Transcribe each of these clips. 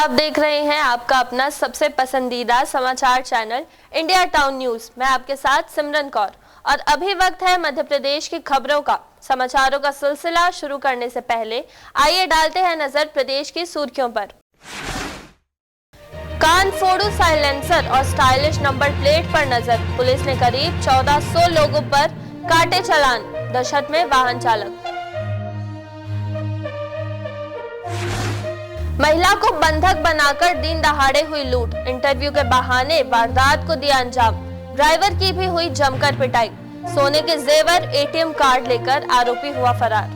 आप देख रहे हैं आपका अपना सबसे पसंदीदा समाचार चैनल इंडिया टाउन न्यूज। मैं आपके साथ सिमरन कौर और अभी वक्त है मध्य प्रदेश की खबरों का। समाचारों का सिलसिला शुरू करने से पहले आइए डालते हैं नजर प्रदेश की सुर्खियों पर। कान फोड़ू साइलेंसर और स्टाइलिश नंबर प्लेट पर नजर। पुलिस ने करीब 1400 लोगों पर काटे चालान। दहशत में वाहन चालक। महिला को बंधक बनाकर दिन दहाड़े हुई लूट। इंटरव्यू के बहाने वारदात को दिया अंजाम। ड्राइवर की भी हुई जमकर पिटाई। सोने के जेवर, एटीएम कार्ड लेकर आरोपी हुआ फरार।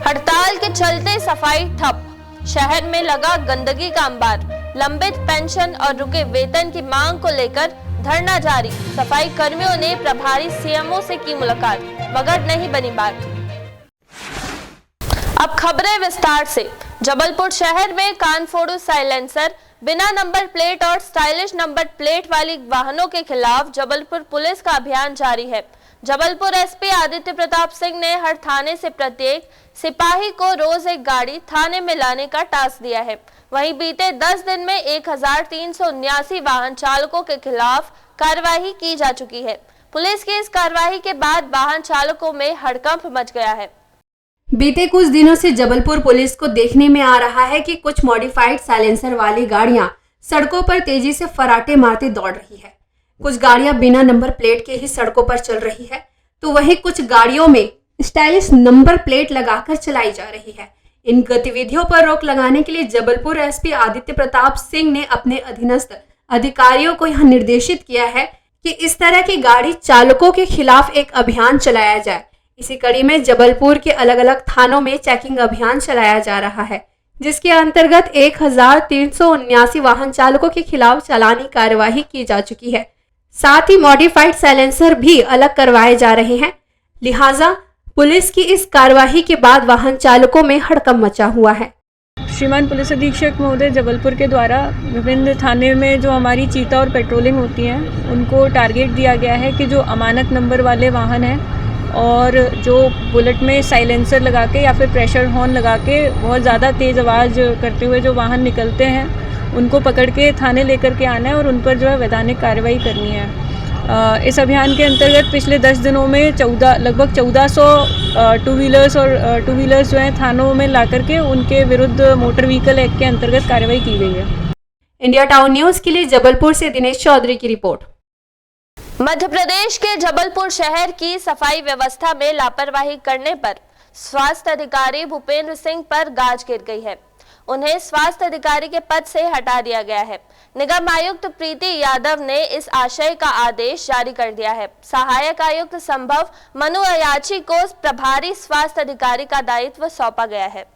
हड़ताल के चलते सफाई ठप। शहर में लगा गंदगी का अंबार। लंबित पेंशन और रुके वेतन की मांग को लेकर धरना जारी। सफाई कर्मियों ने प्रभारी सीएमओ से की मुलाकात, मगर नहीं बनी बात। अब खबरें विस्तार से। जबलपुर शहर में कान फोड़ू साइलेंसर, बिना नंबर प्लेट और स्टाइलिश नंबर प्लेट वाली वाहनों के खिलाफ जबलपुर पुलिस का अभियान जारी है। जबलपुर एसपी आदित्य प्रताप सिंह ने हर थाने से प्रत्येक सिपाही को रोज एक गाड़ी थाने में लाने का टास्क दिया है। वहीं बीते 10 दिन में 1379 वाहन चालकों के खिलाफ कार्रवाई की जा चुकी है। पुलिस की इस कार्रवाई के बाद वाहन चालकों में हड़कंप मच गया है। बीते कुछ दिनों से जबलपुर पुलिस को देखने में आ रहा है कि कुछ मॉडिफाइड साइलेंसर वाली गाड़ियां सड़कों पर तेजी से फराटे मारती दौड़ रही है। कुछ गाड़ियां बिना नंबर प्लेट के ही सड़कों पर चल रही है, तो वहीं कुछ गाड़ियों में स्टाइलिश नंबर प्लेट लगाकर चलाई जा रही है। इन गतिविधियों पर रोक लगाने के लिए जबलपुर एसपी आदित्य प्रताप सिंह ने अपने अधीनस्थ अधिकारियों को यह निर्देशित किया है कि इस तरह की गाड़ी चालकों के खिलाफ एक अभियान चलाया जाए। इसी कड़ी में जबलपुर के अलग अलग थानों में चेकिंग अभियान चलाया जा रहा है, जिसके अंतर्गत 1379 वाहन चालकों के खिलाफ चालानी कार्यवाही की जा चुकी है। साथ ही मॉडिफाइड साइलेंसर भी अलग करवाए जा रहे हैं। लिहाजा पुलिस की इस कार्यवाही के बाद वाहन चालकों में हड़कंप मचा हुआ है। श्रीमान पुलिस अधीक्षक महोदय जबलपुर के द्वारा विभिन्न थाने में जो हमारी चीता और पेट्रोलिंग होती हैं, उनको टारगेट दिया गया है कि जो अमानत नंबर वाले वाहन हैं और जो बुलेट में साइलेंसर लगा के या फिर प्रेशर हॉर्न लगा के बहुत ज़्यादा तेज़ आवाज़ करते हुए जो वाहन निकलते हैं, उनको पकड़ के थाने लेकर के आना है और उन पर जो है वैधानिक कार्रवाई करनी है। इस अभियान के अंतर्गत पिछले 10 दिनों में लगभग 1400 टू व्हीलर्स जो हैं थानों में ला करके उनके विरुद्ध मोटर व्हीकल एक्ट के अंतर्गत कार्रवाई की गई है। इंडिया टाउन न्यूज़ के लिए जबलपुर से दिनेश चौधरी की रिपोर्ट। मध्य प्रदेश के जबलपुर शहर की सफाई व्यवस्था में लापरवाही करने पर स्वास्थ्य अधिकारी भूपेंद्र सिंह पर गाज गिर गई है। उन्हें स्वास्थ्य अधिकारी के पद से हटा दिया गया है। निगम आयुक्त प्रीति यादव ने इस आशय का आदेश जारी कर दिया है। सहायक आयुक्त संभव मनु अयाची को प्रभारी स्वास्थ्य अधिकारी का दायित्व सौंपा गया है।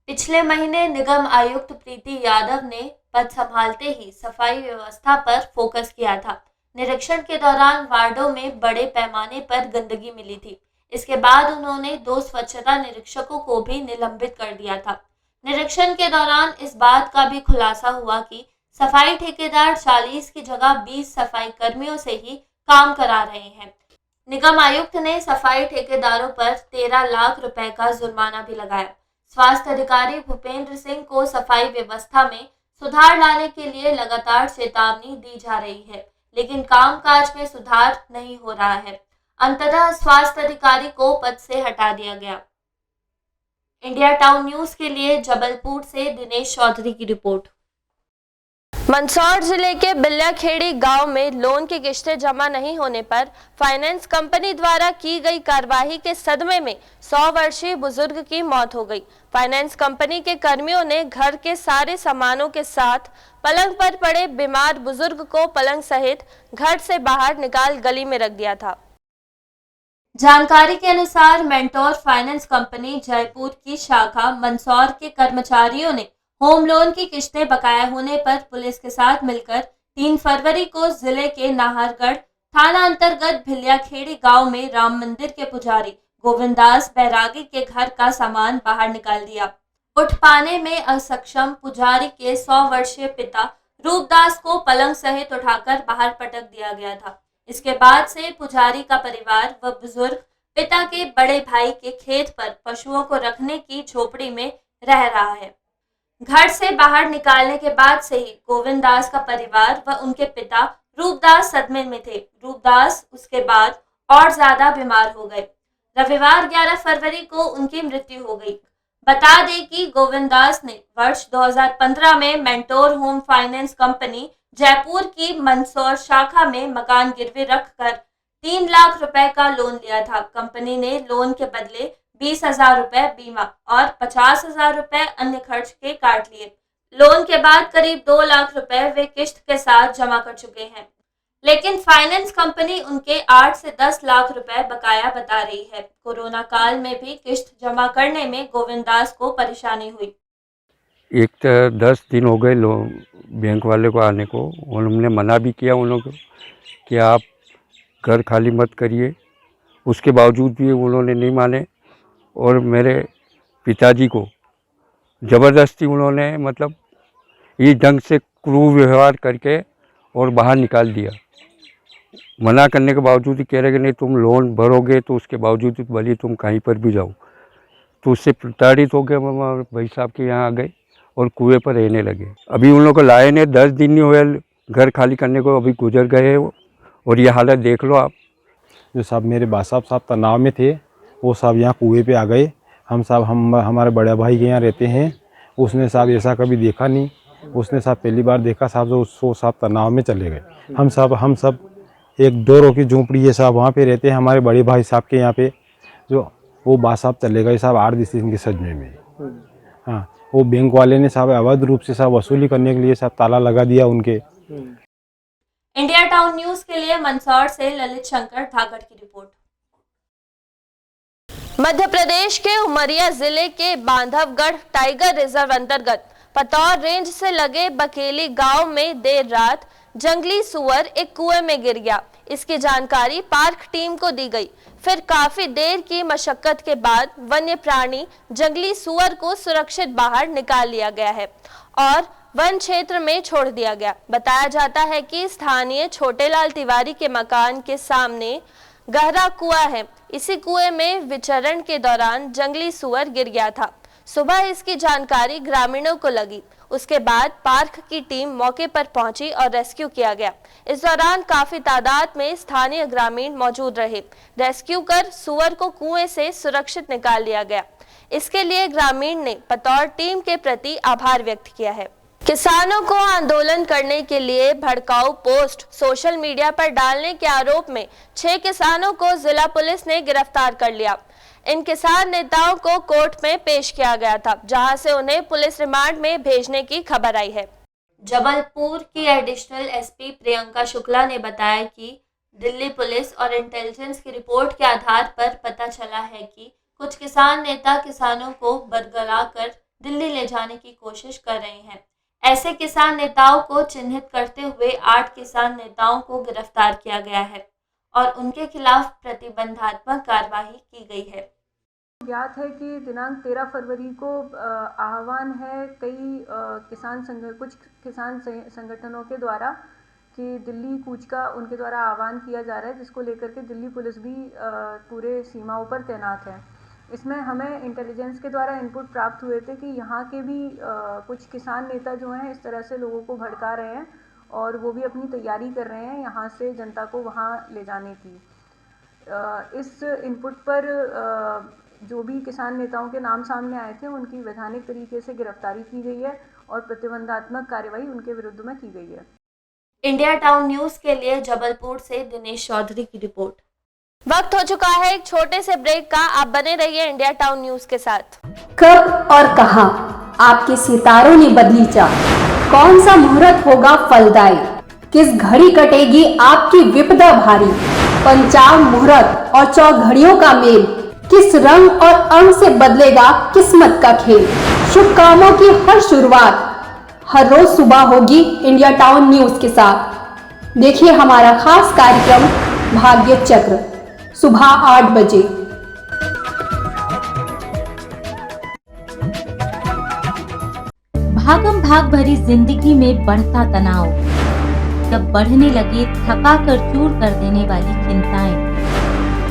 पिछले महीने निगम आयुक्त प्रीति यादव ने पद संभालते ही सफाई व्यवस्था पर फोकस किया था। निरीक्षण के दौरान वार्डों में बड़े पैमाने पर गंदगी मिली थी। इसके बाद उन्होंने 2 स्वच्छता निरीक्षकों को भी निलंबित कर दिया था। निरीक्षण के दौरान इस बात का भी खुलासा हुआ कि सफाई ठेकेदार 40 की जगह 20 सफाई कर्मियों से ही काम करा रहे हैं। निगम आयुक्त ने सफाई ठेकेदारों पर 13 लाख रुपए का जुर्माना भी लगाया। स्वास्थ्य अधिकारी भूपेंद्र सिंह को सफाई व्यवस्था में सुधार लाने के लिए लगातार चेतावनी दी जा रही है, लेकिन कामकाज में सुधार नहीं हो रहा है। अंततः स्वास्थ्य अधिकारी को पद से हटा दिया गया। इंडिया टाउन न्यूज के लिए जबलपुर से दिनेश चौधरी की रिपोर्ट। मंदसौर जिले के बिल्लाखेड़ी गांव में लोन की किश्तें जमा नहीं होने पर फाइनेंस कंपनी द्वारा की गई कार्रवाई के सदमे में 100 वर्षीय बुजुर्ग की मौत हो गई। फाइनेंस कंपनी के कर्मियों ने घर के सारे सामानों के साथ पलंग पर पड़े बीमार बुजुर्ग को पलंग सहित घर से बाहर निकाल गली में रख दिया था। जानकारी के अनुसार मेंटोर फाइनेंस कंपनी जयपुर की शाखा मंदसौर के कर्मचारियों ने होम लोन की किश्तें बकाया होने पर पुलिस के साथ मिलकर 3 फरवरी को जिले के नाहरगढ़ थाना अंतर्गत भिल्लाखेड़ी गांव में राम मंदिर के पुजारी गोविंदास बैरागी के घर का सामान बाहर निकाल दिया। उठ पाने में असक्षम पुजारी के 100 वर्षीय पिता रूपदास को पलंग सहित उठाकर बाहर पटक दिया गया था। इसके बाद से पुजारी का परिवार व बुजुर्ग पिता के बड़े भाई के खेत पर पशुओं को रखने की झोपड़ी में रह रहा है। घर से बाहर निकालने के बाद से ही गोविंद दास का परिवार व उनके पिता रूपदास सदमे में थे। रूपदास उसके बाद और ज्यादा बीमार हो गए। रविवार 11 फरवरी को उनकी मृत्यु हो गई। बता दें कि गोविंद दास ने वर्ष 2015 में mentor home finance company Jaipur की मंदसौर शाखा में मकान गिरवी रखकर 3 लाख रुपए का लोन लिया था। कंपनी ने लोन के बदले 20,000 रुपए बीमा और 50,000 रुपए अन्य खर्च के काट लिए। लोन के बाद करीब 2 लाख रुपए वे किश्त के साथ जमा कर चुके हैं, लेकिन फाइनेंस कंपनी उनके 8 से 10 लाख रुपए बकाया बता रही है। कोरोना काल में भी किश्त जमा करने में गोविंद दास को परेशानी हुई। एक तो 10 दिन हो गए बैंक वाले को आने को, उन्होंने मना भी किया उन लोगों को कि आप घर खाली मत करिए। उसके बावजूद भी उन्होंने नहीं माने और मेरे पिताजी को ज़बरदस्ती उन्होंने मतलब इस ढंग से क्रूर व्यवहार करके और बाहर निकाल दिया। मना करने के बावजूद ही कह रहे कि नहीं तुम लोन भरोगे, तो उसके बावजूद भले तुम कहीं पर भी जाओ। तो उससे प्रताड़ित हो गए। भाई साहब के यहाँ आ गए और कुएं पर रहने लगे। अभी उन लोगों को लाए ने 10 दिन नहीं हुए घर खाली करने को, अभी गुजर गए और ये हालत देख लो आप। जो साहब मेरे बा साहब तनाव में थे, वो साहब यहाँ कुएं पे आ गए। हम हमारे बड़े भाई के यहाँ रहते हैं। उसने साहब ऐसा कभी देखा नहीं। उसने साहब पहली बार देखा साहब, जो उसको साहब तनाव में चले गए। हम सब एक 2 रो की झोंपड़ी है साहब, वहाँ पे रहते हैं। हमारे बड़े भाई साहब के यहाँ पे जो वो बा साहब चले गए साहब 8 दिन के सदमे में। हाँ, वो बैंक वाले ने साहब अवैध रूप से साहब वसूली करने के लिए साहब ताला लगा दिया उनके। इंडिया टाउन न्यूज के लिए मंदसौर से ललित शंकर धाकड़ की रिपोर्ट। मध्य प्रदेश के उमरिया जिले के बांधवगढ़ टाइगर रिजर्व अंतर्गत पतौर रेंज से लगे बकेली गांव में देर रात जंगली सुअर एक कुएं में गिर गया। इसकी जानकारी पार्क टीम को दी गई। फिर काफी देर की मशक्कत के बाद वन्य प्राणी जंगली सुअर को सुरक्षित बाहर निकाल लिया गया है और वन क्षेत्र में छोड़ दिया गया। बताया जाता है कि स्थानीय छोटेलाल तिवारी के मकान के सामने गहरा कुआं है। इसी कुएं में विचरण के दौरान जंगली सुअर गिर गया था। सुबह इसकी जानकारी ग्रामीणों को लगी। उसके बाद पार्क की टीम मौके पर पहुंची और रेस्क्यू किया गया। इस दौरान काफी तादाद में स्थानीय ग्रामीण मौजूद रहे। रेस्क्यू कर सुअर को कुएं से सुरक्षित निकाल लिया गया। इसके लिए ग्रामीण ने पतौर टीम के प्रति आभार व्यक्त किया है। किसानों को आंदोलन करने के लिए भड़काऊ पोस्ट सोशल मीडिया पर डालने के आरोप में 6 किसानों को जिला पुलिस ने गिरफ्तार कर लिया। इन किसान नेताओं को कोर्ट में पेश किया गया था, जहां से उन्हें पुलिस रिमांड में भेजने की खबर आई है। जबलपुर की एडिशनल एसपी प्रियंका शुक्ला ने बताया कि दिल्ली पुलिस और इंटेलिजेंस की रिपोर्ट के आधार पर पता चला है कि कुछ किसान नेता किसानों को बरगलाकर दिल्ली ले जाने की कोशिश कर रहे हैं। ऐसे किसान नेताओं को चिन्हित करते हुए 8 किसान नेताओं को गिरफ्तार किया गया है और उनके खिलाफ प्रतिबंधात्मक कार्रवाई की गई है। ज्ञात है कि दिनांक 13 फरवरी को आह्वान है कुछ किसान संगठनों के द्वारा कि दिल्ली कूच का उनके द्वारा आह्वान किया जा रहा है, जिसको लेकर के दिल्ली पुलिस भी पूरे सीमाओं पर तैनात है। इसमें हमें इंटेलिजेंस के द्वारा इनपुट प्राप्त हुए थे कि यहाँ के भी कुछ किसान नेता जो हैं इस तरह से लोगों को भड़का रहे हैं और वो भी अपनी तैयारी कर रहे हैं यहाँ से जनता को वहाँ ले जाने की। इस इनपुट पर जो भी किसान नेताओं के नाम सामने आए थे उनकी वैधानिक तरीके से गिरफ्तारी की गई है और प्रतिबंधात्मक कार्रवाई उनके विरुद्ध में की गई है। इंडिया टाउन न्यूज के लिए जबलपुर से दिनेश चौधरी की रिपोर्ट। वक्त हो चुका है एक छोटे से ब्रेक का। आप बने रहिए इंडिया टाउन न्यूज के साथ। कब और कहां आपके सितारों ने बदली चाल, कौन सा मुहूर्त होगा फलदायी, किस घड़ी कटेगी आपकी विपदा भारी, पंचांग मुहूर्त और चौघड़ियों का मेल, किस रंग और अंग से बदलेगा किस्मत का खेल। शुभ कामों की हर शुरुआत हर रोज सुबह होगी इंडिया टाउन न्यूज के साथ। देखिए हमारा खास कार्यक्रम भाग्य चक्र सुबह 8 बजे। भागम भाग भरी जिंदगी में बढ़ता तनाव, जब बढ़ने लगे थका कर चूर कर देने वाली चिंताएं,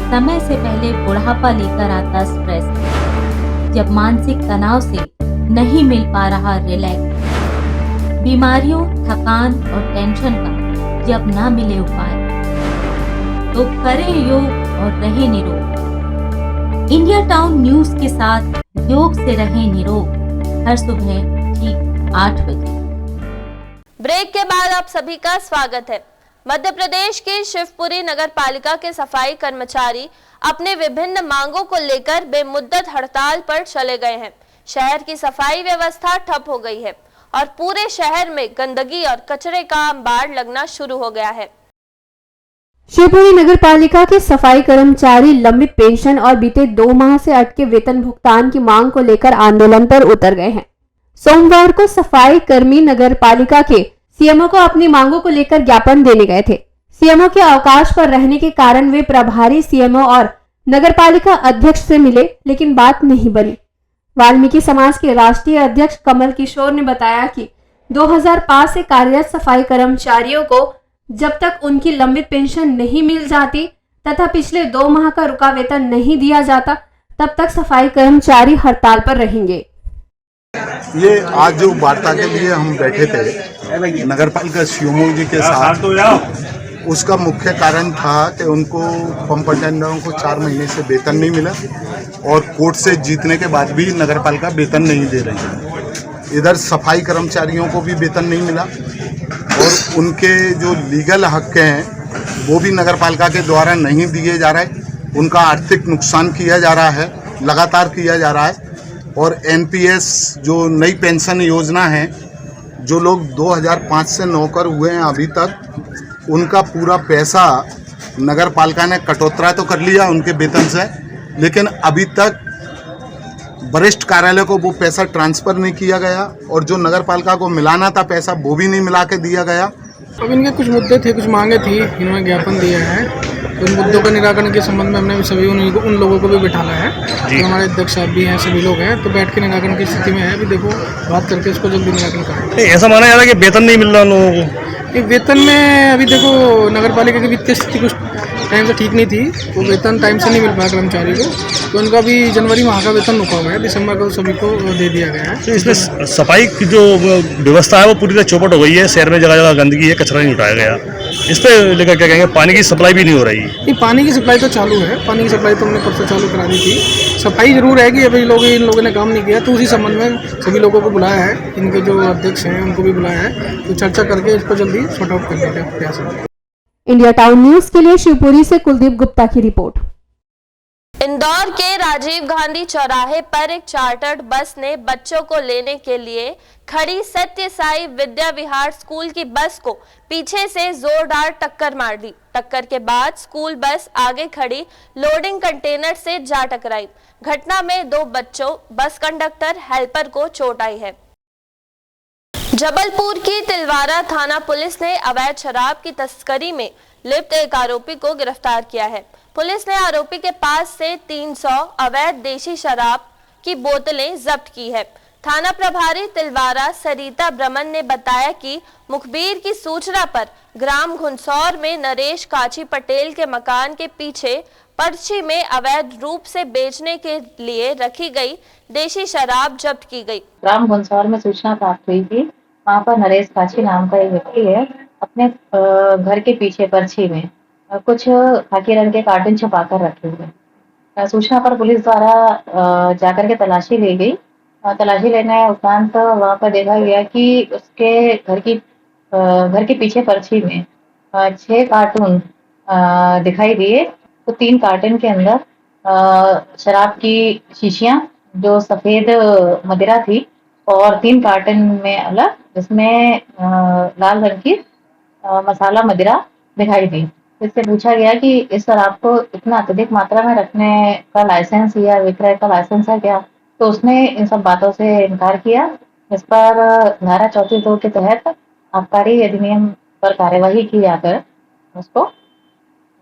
समय से पहले बुढ़ापा लेकर आता स्ट्रेस, जब मानसिक तनाव से नहीं मिल पा रहा रिलैक्स। बीमारियों, थकान और टेंशन का जब ना मिले उपाय तो करें योग और रहें निरोग। इंडिया टाउन न्यूज के साथ योग से रहें निरोग, हर सुबह ठीक 8 बजे। ब्रेक के बाद आप सभी का स्वागत है। मध्य प्रदेश के शिवपुरी नगर पालिका के सफाई कर्मचारी अपने विभिन्न मांगों को लेकर बेमुद्दत हड़ताल पर चले गए हैं। शहर की सफाई व्यवस्था ठप हो गई है और पूरे शहर में गंदगी और कचरे का अंबार लगना शुरू हो गया है। शिवपुरी नगर पालिका के सफाई कर्मचारी लंबित पेंशन और बीते 2 माह से अटके वेतन भुगतान की मांग को लेकर आंदोलन पर उतर गए हैं। सोमवार को सफाई कर्मी नगर पालिका के सीएमओ को अपनी मांगों को लेकर ज्ञापन देने गए थे। सीएमओ के अवकाश पर रहने के कारण वे प्रभारी सीएमओ और नगरपालिका अध्यक्ष से मिले, लेकिन बात नहीं बनी। वाल्मीकि समाज के राष्ट्रीय अध्यक्ष कमल किशोर ने बताया कि 2005 से कार्यरत सफाई कर्मचारियों को जब तक उनकी लंबित पेंशन नहीं मिल जाती तथा पिछले 2 माह का रुका वेतन नहीं दिया जाता, तब तक सफाई कर्मचारी हड़ताल पर रहेंगे। ये आज जो वार्ता के लिए हम बैठे थे नगरपालिका सीएमओ जी के साथ, उसका मुख्य कारण था कि उनको पंप अटेंडरों को 4 महीने से वेतन नहीं मिला और कोर्ट से जीतने के बाद भी नगरपालिका वेतन नहीं दे रही है। इधर सफाई कर्मचारियों को भी वेतन नहीं मिला और उनके जो लीगल हक हैं वो भी नगरपालिका के द्वारा नहीं दिए जा रहे। उनका आर्थिक नुकसान किया जा रहा है, लगातार किया जा रहा है। और एनपीएस जो नई पेंशन योजना है, जो लोग 2005 से नौकर हुए हैं अभी तक, उनका पूरा पैसा नगर पालिका ने कटौती तो कर लिया उनके वेतन से, लेकिन अभी तक वरिष्ठ कार्यालय को वो पैसा ट्रांसफ़र नहीं किया गया और जो नगर पालिका को मिलाना था पैसा वो भी नहीं मिला के दिया गया। अब इनके कुछ मुद्दे थे, कुछ मांगे थी, इन्होंने ज्ञापन दिया है। तो उन मुद्दों का निराकरण के संबंध में हमने सभी उन लोगों को भी बिठाना है। तो हमारे अध्यक्ष साहब भी हैं, सभी लोग हैं, तो बैठ के निराकरण की स्थिति में है। अभी देखो बात करके इसको जल्दी निराकरण करें। ऐसा माना जा रहा है कि वेतन नहीं मिल रहा लोगों को। वेतन में अभी देखो नगर पालिका की वित्तीय स्थिति कुछ टाइम से ठीक नहीं थी, तो वेतन टाइम से नहीं मिल पाया कर्मचारी को। तो उनका भी जनवरी माह का वेतन रुका हुआ है, दिसंबर को सभी को दे दिया गया है। तो इसमें सफाई की जो व्यवस्था है वो पूरी तरह चौपट हो गई है। शहर में जगह जगह गंदगी है, कचरा नहीं उठाया गया। इस पर लेकर क्या कहेंगे? पानी की सप्लाई भी नहीं हो रही। नहीं, पानी की सप्लाई तो चालू है। पानी की सप्लाई तो हमने कब से चालू करा दी थी। सफाई जरूर है कि अभी इन लोगों ने काम नहीं किया, तो उसी संबंध में सभी लोगों को बुलाया है। इनके जो अध्यक्ष हैं उनको भी बुलाया है, तो चर्चा करके इसको जल्दी सॉर्ट आउट करने का प्रयास है। इंडिया टाउन न्यूज के लिए शिवपुरी से कुलदीप गुप्ता की रिपोर्ट। इंदौर के राजीव गांधी चौराहे पर एक चार्टर्ड बस ने बच्चों को लेने के लिए खड़ी सत्य साई विद्या विहार स्कूल की बस को पीछे से जोरदार टक्कर मार दी। टक्कर के बाद स्कूल बस आगे खड़ी लोडिंग कंटेनर से जा टकराई। घटना में 2 बच्चों, बस कंडक्टर, हेल्पर को चोट आई है। जबलपुर की तिलवारा थाना पुलिस ने अवैध शराब की तस्करी में लिप्त एक आरोपी को गिरफ्तार किया है। पुलिस ने आरोपी के पास से 300 अवैध देशी शराब की बोतलें जब्त की है। थाना प्रभारी तिलवारा सरिता ब्रह्मन ने बताया कि मुखबिर की सूचना पर ग्राम घुनसौर में नरेश काची पटेल के मकान के पीछे पर्ची में अवैध रूप से बेचने के लिए रखी गई देशी शराब जब्त की गई। ग्राम घुनसौर में सूचना प्राप्त हुई थी, वहाँ पर नरेश काची नाम का एक व्यक्ति है, अपने घर के पीछे पर्ची में कुछ खाकी रंग के कार्टून छुपा कर रखे हुए। सूचना पर पुलिस द्वारा जाकर के तलाशी ली गई। तलाशी लेने उपरांत वहाँ पर देखा गया कि उसके घर के पीछे पर्ची में 6 कार्टून दिखाई दिए। तो 3 कार्टून के अंदर शराब की शीशियाँ जो सफ़ेद मदिरा थी और 3 कार्टून में अलग, जिसमें लाल रंग की मसाला मदिरा दिखाई दी। इससे पूछा गया कि इस शराब को इतना अत्यधिक मात्रा में रखने का लाइसेंस या विक्रय का लाइसेंस है क्या? तो उसने इन सब बातों से इनकार किया। इस पर धारा 34(2) के तहत आबकारी अधिनियम पर कार्यवाही की जाकर उसको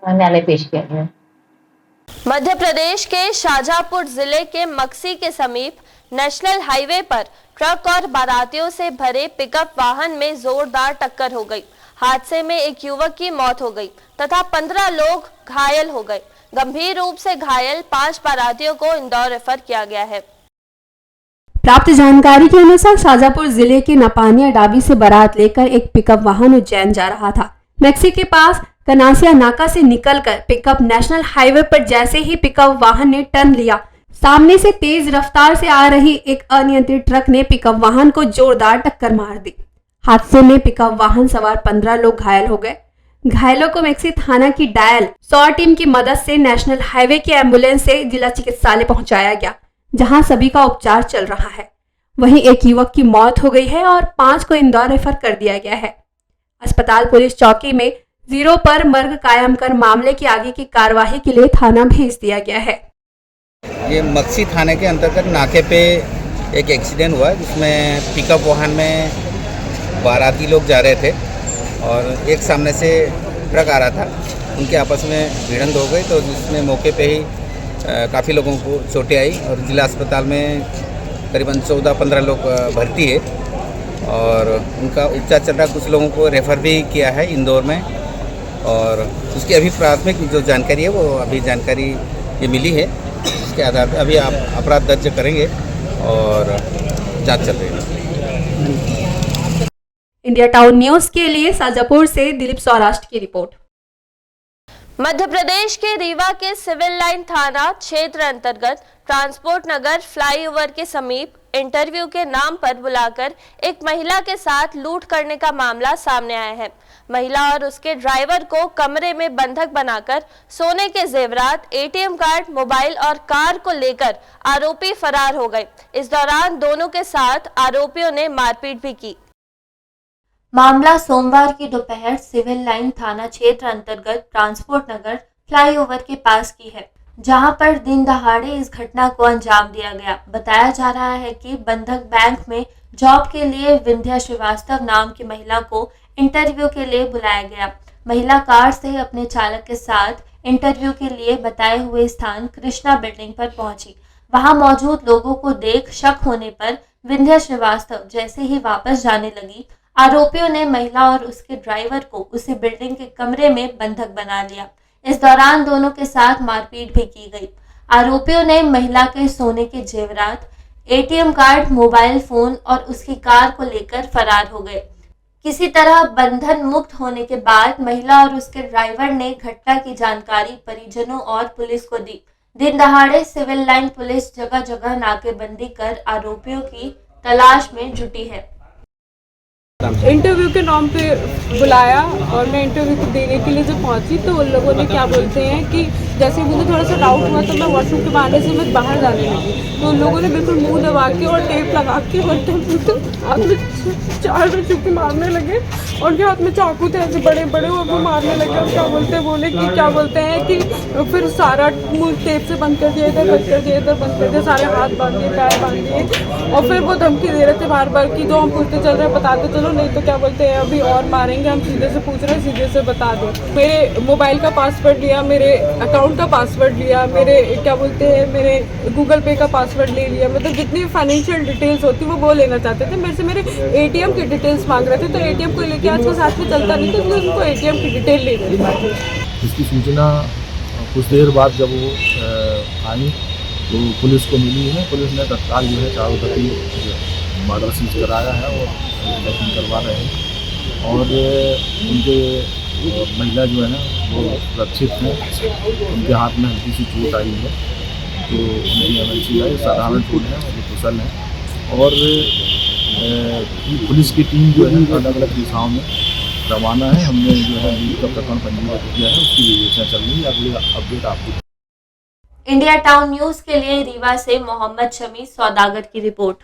न्यायालय पेश किया गया। मध्य प्रदेश के शाजापुर जिले के मक्सी के समीप नेशनल हाईवे पर ट्रक और बारातियों से भरे पिकअप वाहन में जोरदार टक्कर हो गई। हादसे में एक युवक की मौत हो गई तथा 15 लोग घायल हो गए। गंभीर रूप से घायल 5 बारातियों को इंदौर रेफर किया गया है। प्राप्त जानकारी के अनुसार शाजापुर जिले के नपानिया डाबी से बारात लेकर एक पिकअप वाहन उज्जैन जा रहा था। मैक्सी के पास कनासिया नाका से निकलकर पिकअप नेशनल हाईवे पर जैसे ही पिकअप वाहन ने टर्न लिया, सामने से तेज रफ्तार से आ रही एक अनियंत्रित ट्रक ने पिकअप वाहन को जोरदार टक्कर मार दी। हादसे में पिकअप वाहन सवार 15 लोग घायल हो गए। घायलों को मैक्सी थाना की डायल 100 टीम की मदद से नेशनल हाईवे की एम्बुलेंस से जिला चिकित्सालय पहुंचाया गया, जहां सभी का उपचार चल रहा है। वहीं एक युवक की मौत हो गई है और 5 को इंदौर रेफर कर दिया गया है। अस्पताल पुलिस चौकी में 0 पर मर्ग कायम कर मामले की आगे की कार्यवाही के लिए थाना भेज दिया गया है। ये मक्सी थाने के अंतर्गत नाके पे एक एक्सीडेंट हुआ जिसमें पिकअप वाहन में बाराती लोग जा रहे थे और एक सामने से ट्रक आ रहा था, उनके आपस में भिड़ंत हो गई, तो जिसमें मौके पे ही काफ़ी लोगों को चोटें आई और जिला अस्पताल में करीबन 14-15 लोग भर्ती है और उनका उपचार चल रहा है। कुछ लोगों को रेफ़र भी किया है इंदौर में और उसकी अभी प्राथमिक जो जानकारी है वो अभी जानकारी ये मिली है, इसके आधार पर अभी आप अपराध दर्ज करेंगे और जांच चल रही है। इंडिया टाउन न्यूज के लिए शाजापुर से दिलीप सौराष्ट्र की रिपोर्ट। मध्य प्रदेश के रीवा के सिविल लाइन थाना क्षेत्र अंतर्गत ट्रांसपोर्ट नगर फ्लाईओवर के समीप इंटरव्यू के नाम पर बुलाकर एक महिला के साथ लूट करने का मामला सामने आया है। महिला और उसके ड्राइवर को कमरे में बंधक बनाकर सोने के जेवरात, एटीएम कार्ड, मोबाइल और कार को लेकर आरोपी फरार हो गए। इस दौरान दोनों के साथ आरोपियों ने मारपीट भी की। मामला सोमवार की दोपहर सिविल लाइन थाना क्षेत्र अंतर्गत ट्रांसपोर्ट नगर फ्लाईओवर के पास की है, जहां पर दिन दहाड़े इस घटना को अंजाम दिया गया। बताया जा रहा है कि बंधक बैंक में जॉब के लिए विंध्या श्रीवास्तव नाम की महिला को इंटरव्यू के लिए बुलाया गया। महिला कार से अपने चालक के साथ इंटरव्यू के लिए बताए हुए स्थान कृष्णा बिल्डिंग पर पहुंची। वहां मौजूद लोगों को देख शक होने पर विंध्या श्रीवास्तव जैसे ही वापस जाने लगी, आरोपियों ने महिला और उसके ड्राइवर को उसी बिल्डिंग के कमरे में बंधक बना लिया। इस दौरान दोनों के साथ मारपीट भी की गई। आरोपियों ने महिला के सोने के जेवरात, एटीएम कार्ड, मोबाइल फोन और उसकी कार को लेकर फरार हो गए। किसी तरह बंधन मुक्त होने के बाद महिला और उसके ड्राइवर ने घटना की जानकारी परिजनों और पुलिस को दी। दिन दहाड़े सिविल लाइन पुलिस जगह जगह नाकेबंदी कर आरोपियों की तलाश में जुटी है। इंटरव्यू के नाम पे बुलाया और मैं इंटरव्यू को देने के लिए जब पहुंची तो उन लोगों ने क्या बोलते हैं कि जैसे मुझे थोड़ा सा डाउट हुआ तो मैं वॉशरूम के बहाने से मैं बाहर जाने लगी, तो उन लोगों ने बिल्कुल मुंह दबा के और टेप लगा के और हाथ में 4 चुप्पी मारने लगे और उनके हाथ में चाकू थे ऐसे बड़े बड़े और वो मारने लगे और क्या बोलते हैं बोले कि क्या बोलते हैं कि फिर सारा मुँह टेप से बंद कर दिया, इधर बंद कर दिया, इधर बंद कर दिया, सारे हाथ बांध दिए, पैर बांध दिए और फिर वो धमकी दे रहे थे बार बार कि जो हम पूछते चल रहे हैं बताते चलो, नहीं तो क्या बोलते हैं अभी और मारेंगे, हम सीधे से पूछ रहे हैं सीधे से बता दो। मेरे मोबाइल का पासवर्ड लिया, मेरे अकाउंट का पासवर्ड लिया, मेरे क्या बोलते हैं मेरे गूगल पे का पासवर्ड ले लिया, मतलब जितनी फाइनेंशियल डिटेल्स होती वो लेना चाहते थे। मेरे से मेरे एटीएम की डिटेल्स मांग रहे थे, तो एटीएम को लेके आज के साथ में चलता नहीं, तो उनको एटीएम की डिटेल ले ली। इसकी सूचना कुछ देर बाद जब वो आई तो पुलिस को मिली है। पुलिस ने तत्काल जो है चारों गति मर्डर सीज कराया है और चेकिंग करवा रहे हैं और उनके महिला जो है ना वो सुरक्षित हैं, उनके हाथ में हल्की सी चोट आई है, तो उनकी एमएलसी है, साधारण चोट है, वो कुशल है और पुलिस की टीम जो है अलग अलग दिशाओं में रवाना है। हमने जो है का प्रकरण पंजीबद्ध किया है, उसकी विवेचना चल रही है, अगले अपडेट आपको। इंडिया टाउन न्यूज के लिए रीवा से मोहम्मद शमी सौदागर की रिपोर्ट।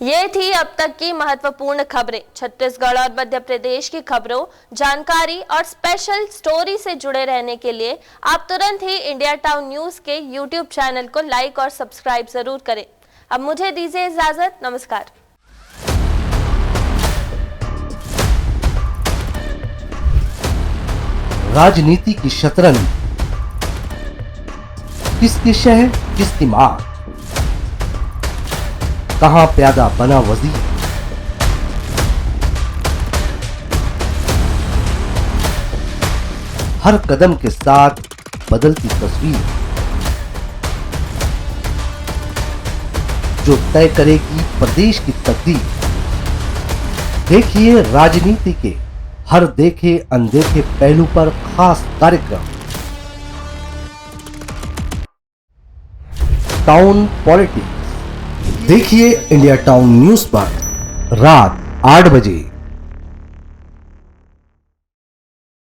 ये थी अब तक की महत्वपूर्ण खबरें। छत्तीसगढ़ और मध्य प्रदेश की खबरों, जानकारी और स्पेशल स्टोरी से जुड़े रहने के लिए आप तुरंत ही इंडिया टाउन न्यूज के यूट्यूब चैनल को लाइक और सब्सक्राइब जरूर करें। अब मुझे दीजिए इजाजत, नमस्कार। राजनीति की शतरंज, किसके शहर किसकी मार, कहां प्यादा बना वजीर, हर कदम के साथ बदलती तस्वीर, जो तय करेगी प्रदेश की तकदीर। देखिए राजनीति के हर देखे अनदेखे पहलू पर खास कार्यक्रम टाउन पॉलिटिक्स। देखिए इंडिया टाउन न्यूज पर रात 8 बजे।